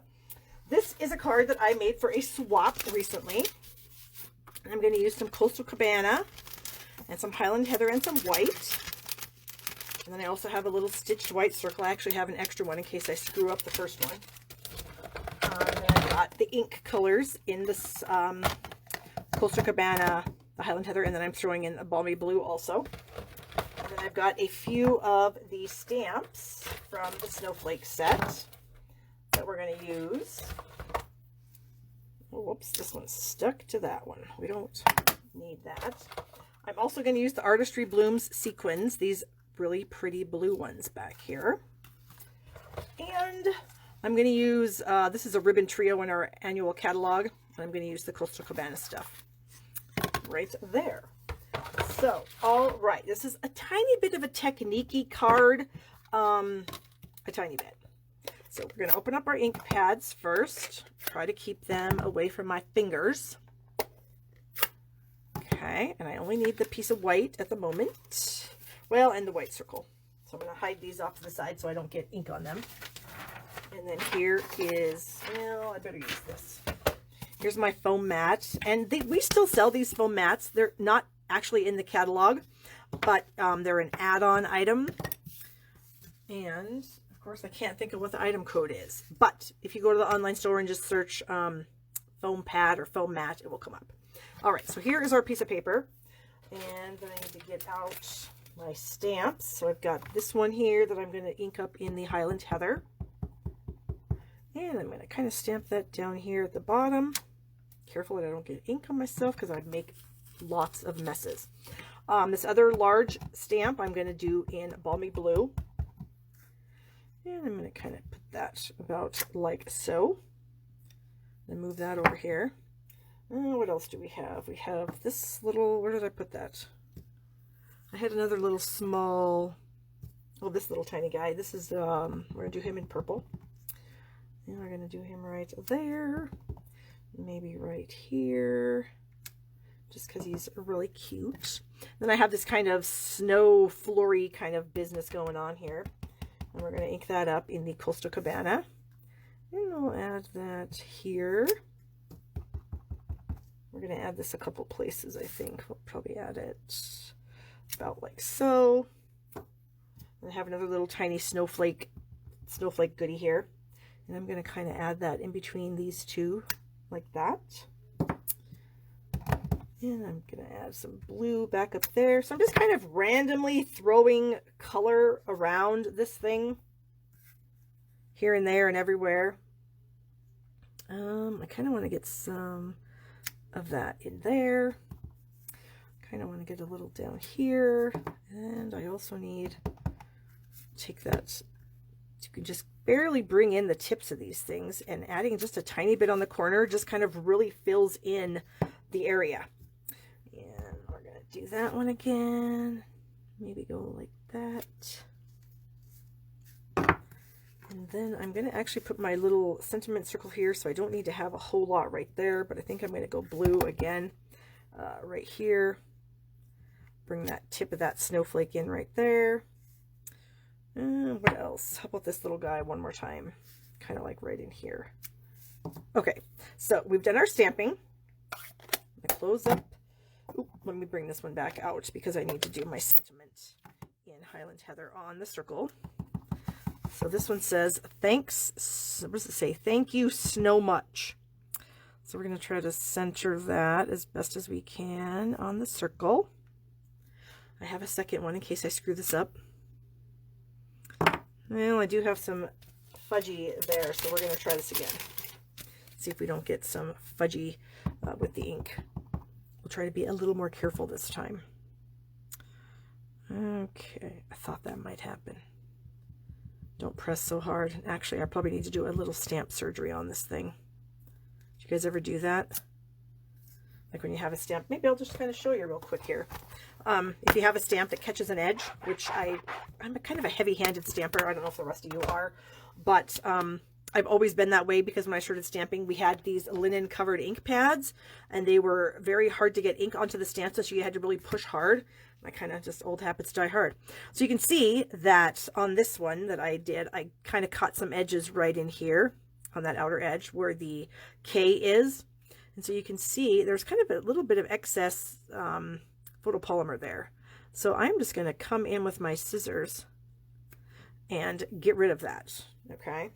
this is a card that I made for a swap recently. I'm going to use some Coastal Cabana and some Highland Heather and some white. And then I also have a little stitched white circle. I actually have an extra one in case I screw up the first one. And then I've got the ink colors in this Coastal Cabana, the Highland Heather, and then I'm throwing in a Balmy Blue also. And then I've got a few of the stamps from the Snowflake set that we're going to use. Oh, whoops, this one's stuck to that one. We don't need that. I'm also going to use the Artistry Blooms sequins, these really pretty blue ones back here. And I'm going to use, this is a ribbon trio in our annual catalog, and I'm going to use the Coastal Cabana stuff right there. So, all right, this is a tiny bit of a technique-y card, a tiny bit. So we're going to open up our ink pads first, try to keep them away from my fingers. Okay, and I only need the piece of white at the moment. Well, and the white circle. So I'm going to hide these off to the side so I don't get ink on them. And then here is, well, I better use this. Here's my foam mat. And we still sell these foam mats. They're not actually in the catalog, but they're an add-on item. And of course, I can't think of what the item code is. But if you go to the online store and just search foam pad or foam mat, it will come up. All right, so here is our piece of paper. And then I need to get out my stamps. So I've got this one here that I'm going to ink up in the Highland Heather. And I'm going to kind of stamp that down here at the bottom. Careful that I don't get ink on myself because I'd make lots of messes. This other large stamp I'm going to do in Balmy Blue. And I'm going to kind of put that about like so. Then move that over here. What else do we have? We have this little, where did I put that? I had another little small, oh, this little tiny guy. This is, we're going to do him in purple. And we're going to do him right there. Maybe right here. Just because he's really cute. Then I have this kind of snow flory kind of business going on here. And we're going to ink that up in the Coastal Cabana. And I'll add that here. We're going to add this a couple places, I think. We'll probably add it about like so. And I have another little tiny snowflake goodie here. And I'm going to kind of add that in between these two, like that. And I'm going to add some blue back up there. So I'm just kind of randomly throwing color around this thing here and there and everywhere. I kind of want to get some of that in there. Kind of want to get a little down here. And I also need to take that, you can just barely bring in the tips of these things, and adding just a tiny bit on the corner just kind of really fills in the area. And we're going to do that one again. Maybe go like that. And then I'm going to actually put my little sentiment circle here, so I don't need to have a whole lot right there, but I think I'm going to go blue again right here. Bring that tip of that snowflake in right there. What else? How about this little guy one more time? Kind of like right in here. Okay, so we've done our stamping. I'm gonna close up. Oop, let me bring this one back out because I need to do my sentiment in Highland Heather on the circle. So this one says, thanks, what does it say? Thank you so much. So we're going to try to center that as best as we can on the circle. I have a second one in case I screw this up. Well, I do have some fudgy there, so we're going to try this again. See if we don't get some fudgy with the ink. We'll try to be a little more careful this time. Okay, I thought that might happen. Don't press so hard. Actually, I probably need to do a little stamp surgery on this thing. Do you guys ever do that? Like when you have a stamp, maybe I'll just kind of show you real quick here. If you have a stamp that catches an edge, which I'm kind of a heavy-handed stamper. I don't know if the rest of you are, but I've always been that way because when I started stamping, we had these linen-covered ink pads, and they were very hard to get ink onto the stamp, so you had to really push hard. I kind of just, old habits die hard. So you can see that on this one that I did, I kind of caught some edges right in here on that outer edge where the K is. And so you can see there's kind of a little bit of excess photopolymer there. So I'm just going to come in with my scissors and get rid of that. Okay.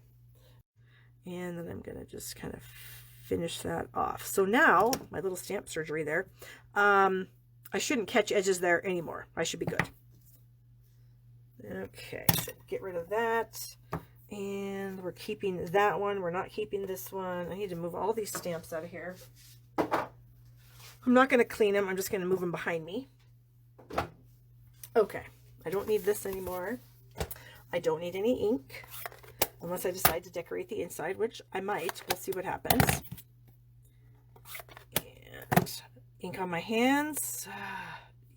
And then I'm going to just kind of finish that off. So now my little stamp surgery there, I shouldn't catch edges there anymore. I should be good. Okay, so get rid of that. And we're keeping that one. We're not keeping this one. I need to move all these stamps out of here. I'm not going to clean them. I'm just going to move them behind me. Okay, I don't need this anymore. I don't need any ink. Unless I decide to decorate the inside, which I might. We'll see what happens. And ink on my hands.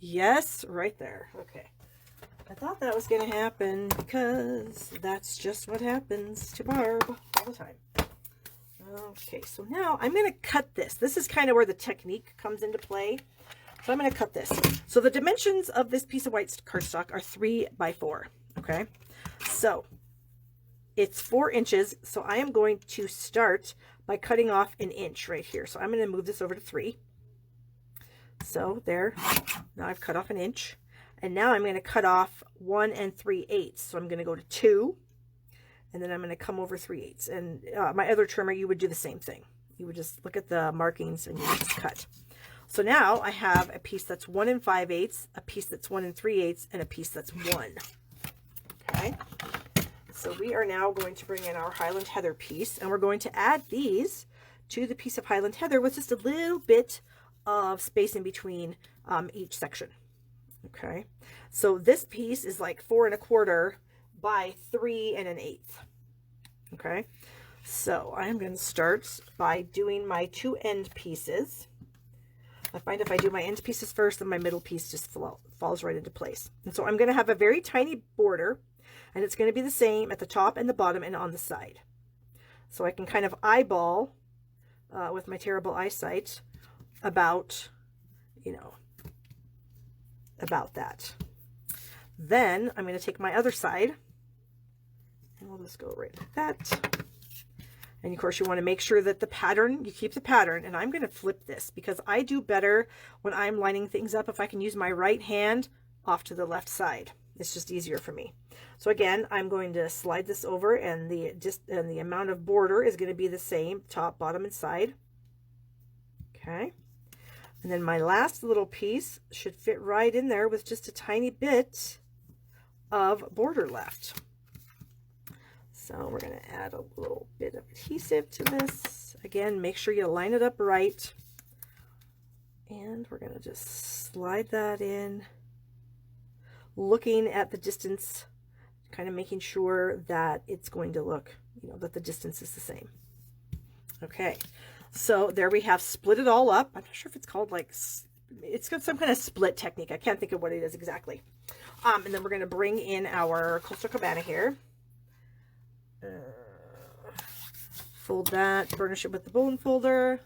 Yes, right there. Okay. I thought that was going to happen because that's just what happens to Barb all the time. Okay, so now I'm going to cut this. This is kind of where the technique comes into play. So I'm going to cut this. So the dimensions of this piece of white cardstock are 3 by 4. Okay, so it's 4 inches. So I am going to start by cutting off an inch right here. So I'm going to move this over to 3. So there, now I've cut off an inch. And now I'm going to cut off 1 3/8. So I'm going to go to 2. And then I'm going to come over 3/8. And my other trimmer, you would do the same thing. You would just look at the markings and you would just cut. So now I have a piece that's 1 5/8, a piece that's 1 3/8, and a piece that's 1. Okay. So we are now going to bring in our Highland Heather piece, and we're going to add these to the piece of Highland Heather with just a little bit of space in between each section. Okay. So this piece is like 4 1/4 by 3 1/8. Okay, so I'm going to start by doing my 2 end pieces. I find if I do my end pieces first, then my middle piece just falls right into place. And so I'm going to have a very tiny border, and it's going to be the same at the top and the bottom and on the side. So I can kind of eyeball with my terrible eyesight about, you know, about that. Then I'm going to take my other side, and we'll just go right like that. And of course you want to make sure that the pattern, you keep the pattern. And I'm going to flip this because I do better when I'm lining things up if I can use my right hand off to the left side. It's just easier for me. So again, I'm going to slide this over, and the amount of border is going to be the same, top, bottom, and side. Okay. And then my last little piece should fit right in there with just a tiny bit of border left. So we're going to add a little bit of adhesive to this. Again, make sure you line it up right. And we're going to just slide that in, looking at the distance, kind of making sure that it's going to look, you know, that the distance is the same. Okay, so there we have split it all up. I'm not sure if it's called like, it's got some kind of split technique. I can't think of what it is exactly. And then we're going to bring in our Coastal Cabana here. Fold that, burnish it with the bone folder.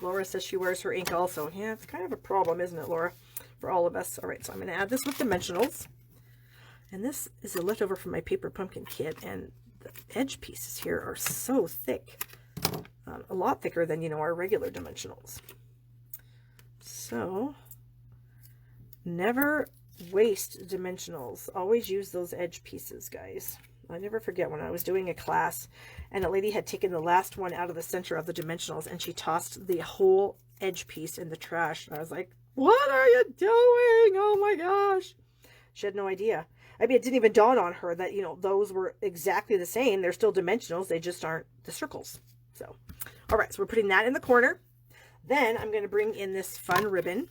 Laura says she wears her ink also. Yeah, it's kind of a problem, isn't it, Laura? For all of us. All right, so I'm going to add this with dimensionals. And this is a leftover from my paper pumpkin kit, and the edge pieces here are so thick. A lot thicker than, you know, our regular dimensionals. So, never waste dimensionals. Always use those edge pieces, guys. I never forget when I was doing a class and a lady had taken the last one out of the center of the dimensionals, and she tossed the whole edge piece in the trash. And I was like, what are you doing? Oh my gosh. She had no idea. I mean, it didn't even dawn on her that, you know, those were exactly the same. They're still dimensionals. They just aren't the circles. So, all right, so we're putting that in the corner. Then I'm going to bring in this fun ribbon,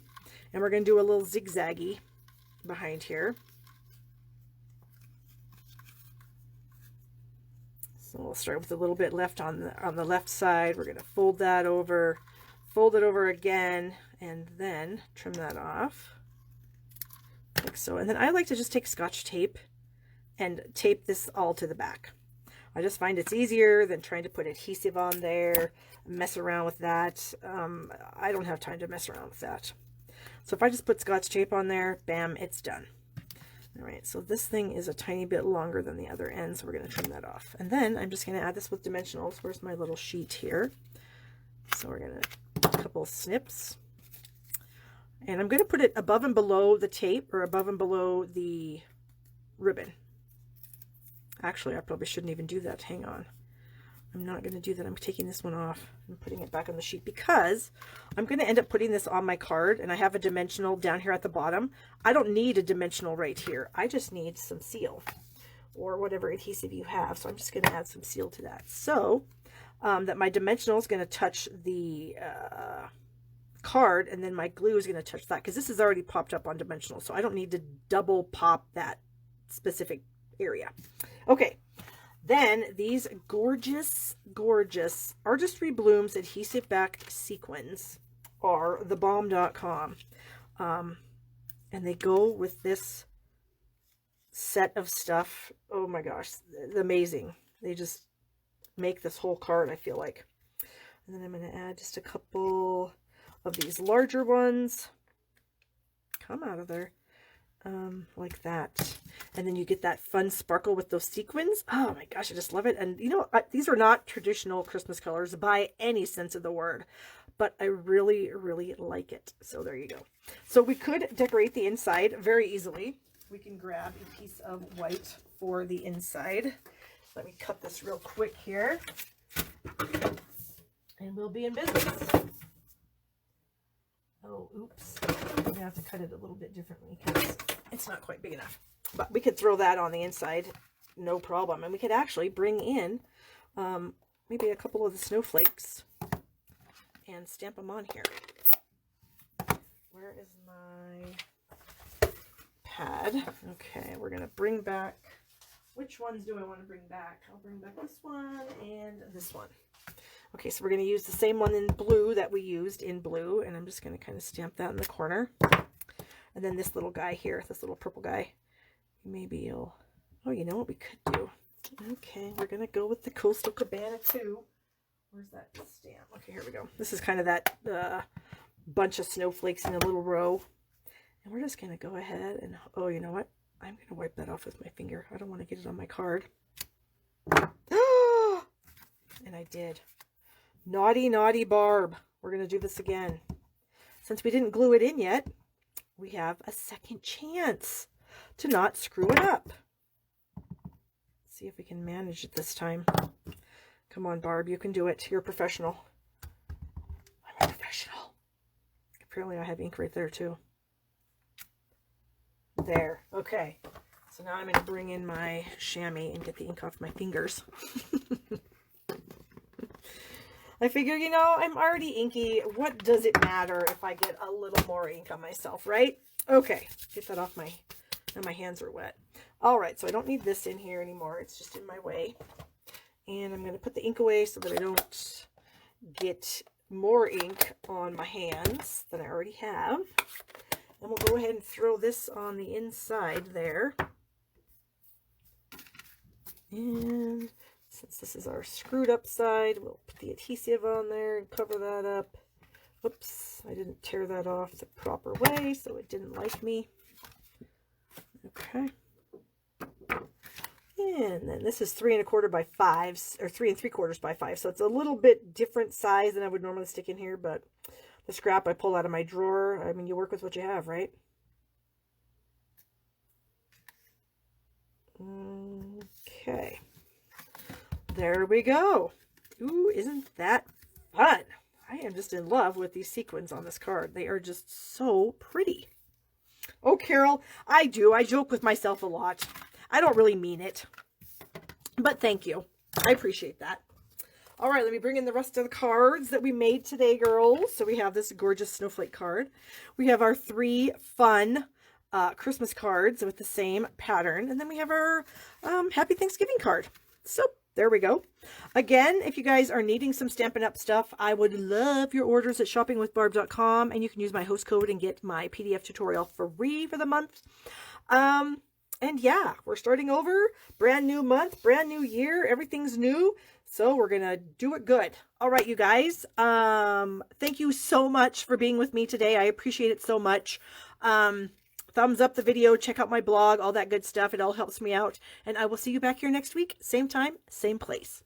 and we're going to do a little zigzaggy behind here. So we'll start with a little bit left on the left side. We're going to fold that over, fold it over again, and then trim that off like so. And then I like to just take Scotch tape and tape this all to the back. I just find it's easier than trying to put adhesive on there, mess around with that. I don't have time to mess around with that. So if I just put Scotch tape on there, bam, it's done. All right, so this thing is a tiny bit longer than the other end, so we're going to trim that off. And then I'm just going to add this with dimensionals. Where's my little sheet here? So we're going to a couple snips. And I'm going to put it above and below the tape, or above and below the ribbon. Actually, I probably shouldn't even do that. Hang on. I'm not going to do that. I'm taking this one off and putting it back on the sheet because I'm going to end up putting this on my card, and I have a dimensional down here at the bottom. I don't need a dimensional right here. I just need some seal or whatever adhesive you have. So I'm just going to add some seal to that. So that my dimensional is going to touch the card, and then my glue is going to touch that because this is already popped up on dimensional. So I don't need to double pop that specific area. Okay. Then these gorgeous, gorgeous Artistry Blooms adhesive back sequins are thebomb.com. And they go with this set of stuff. Oh my gosh, it's amazing. They just make this whole card, I feel like. And then I'm going to add just a couple of these larger ones. Come out of there. Like that. And then you get that fun sparkle with those sequins. Oh my gosh, I just love it. And you know, these are not traditional Christmas colors by any sense of the word, but I really, really like it. So there you go. So we could decorate the inside very easily. We can grab a piece of white for the inside. Let me cut this real quick here. And we'll be in business. Oh, oops. I'm going to have to cut it a little bit differently because it's not quite big enough. But we could throw that on the inside, no problem. And we could actually bring in maybe a couple of the snowflakes and stamp them on here. Where is my pad? Okay, we're going to bring back, which ones do I want to bring back? I'll bring back this one and this one. Okay, so we're going to use the same one in blue that we used in blue, and I'm just going to kind of stamp that in the corner. And then this little guy here, this little purple guy, maybe you'll, oh, you know what we could do? Okay, we're going to go with the Coastal Cabana too. Where's that stamp? Okay, here we go. This is kind of that bunch of snowflakes in a little row. And we're just going to go ahead and, oh, you know what? I'm going to wipe that off with my finger. I don't want to get it on my card. And I did. Naughty, naughty Barb. We're going to do this again. Since we didn't glue it in yet, we have a second chance to not screw it up. Let's see if we can manage it this time. Come on, Barb. You can do it. You're a professional. I'm a professional. Apparently I have ink right there too. There. Okay. So now I'm going to bring in my chamois and get the ink off my fingers. I figure, you know, I'm already inky. What does it matter if I get a little more ink on myself, right? Okay, get that off my, and my hands are wet. All right, so I don't need this in here anymore. It's just in my way. And I'm going to put the ink away so that I don't get more ink on my hands than I already have. And we'll go ahead and throw this on the inside there. And since this is our screwed up side, we'll put the adhesive on there and cover that up. Whoops, I didn't tear that off the proper way, so it didn't like me. Okay. And then this is 3 1/4 by 5, or 3 3/4 by 5. So it's a little bit different size than I would normally stick in here, but the scrap I pull out of my drawer. I mean, you work with what you have, right? Okay. There we go. Ooh, isn't that fun? I am just in love with these sequins on this card. They are just so pretty. Oh, Carol, I do. I joke with myself a lot. I don't really mean it. But thank you. I appreciate that. All right, let me bring in the rest of the cards that we made today, girls. So we have this gorgeous snowflake card. We have our 3 fun Christmas cards with the same pattern. And then we have our Happy Thanksgiving card. So there we go. Again, if you guys are needing some Stampin' Up! Stuff, I would love your orders at shoppingwithbarb.com, and you can use my host code and get my PDF tutorial free for the month. And yeah, we're starting over. Brand new month, brand new year. Everything's new. So we're going to do it good. All right, you guys. Thank you so much for being with me today. I appreciate it so much. Thumbs up the video, check out my blog, all that good stuff. It all helps me out. And I will see you back here next week. Same time, same place.